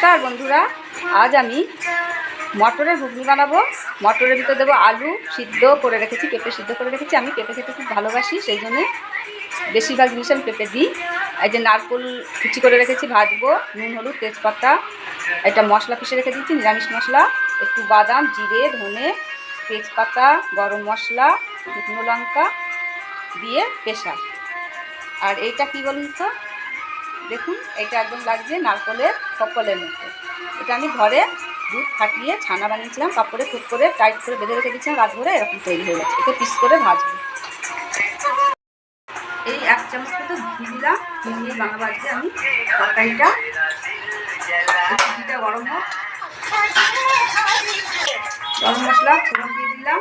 নমস্কার বন্ধুরা, আজ আমি মটরের ঘুগনি বানাবো। মটরের ভিতরে দেবো আলু সিদ্ধ করে রেখেছি, পেঁপে সিদ্ধ করে রেখেছি। আমি পেঁপে খেতে খুব ভালোবাসি, সেই জন্যে বেশিরভাগ জিনিস আমি পেঁপে দিই। এই যে নারকেল কুচি করে রেখেছি, ভাজবো। নুন, হলুদ, তেজপাতা, একটা মশলা পিষে রেখে দিচ্ছি, নিরামিষ মশলা, একটু বাদাম, জিরে, ধনে, তেজপাতা, গরম মশলা, শুকনো লঙ্কা দিয়ে পেশা। আর এইটা কি বলুন তো, দেখুন এটা একদম লাগছে নারকেলের ফকলের মতো। এটা আমি ঘরে দুধ ফাটিয়ে ছানা বানিয়েছিলাম, কাপড়ে খুব করে টাইট করে বেঁধে রেখে দিচ্ছিলাম রাত ভরে, এরকম তৈরি হয়ে গেছে। এতে পিস করে ভাজবো। এই 1 চামচ মতো ঘি দিলাম, ঘি দিয়ে বানাবো আজকে আমি তরকারিটা। ঘিটা গরম হোক, গরম মশলা ফোড়ন দিয়ে দিলাম।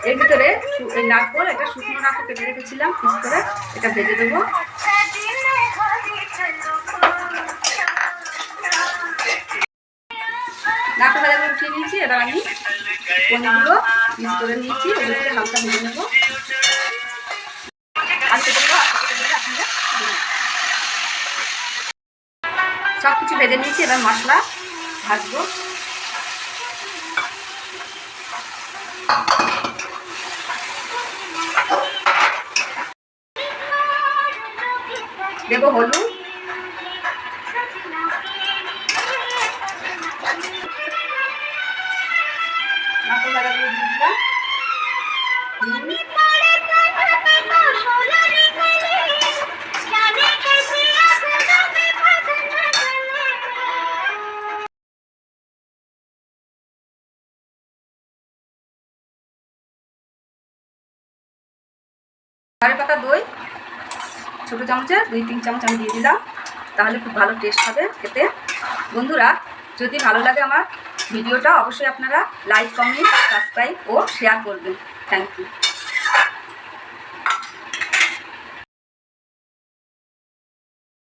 এর ভিতরে এই নারকেল, এটা শুকনো নারকেল কেটে রেখেছিলাম পিস করে, এটা ভেজে দেবো। নারকেল ভাজা করে উঠিয়ে নিয়েছি। এবার আমি পনিরগুলো পিস করে নিয়েছি, ওগুলো করে হালকা ভেজে নেবো। সব কিছু ভেজে নিয়েছি, এবার মশলা ভাজবো। দেবো হলুদ, নারকেল ভাজাগুলো দিয়ে দিলাম, ধনে পাতা, দই ছোটো চামচে 2-3 চামচ আমি দিয়ে দিলাম, তাহলে খুব ভালো টেস্ট হবে খেতে। বন্ধুরা, যদি ভালো লাগে আমার ভিডিওটা, অবশ্যই আপনারা লাইক, কমেন্ট, সাবস্ক্রাইব ও শেয়ার করবেন। Thank you.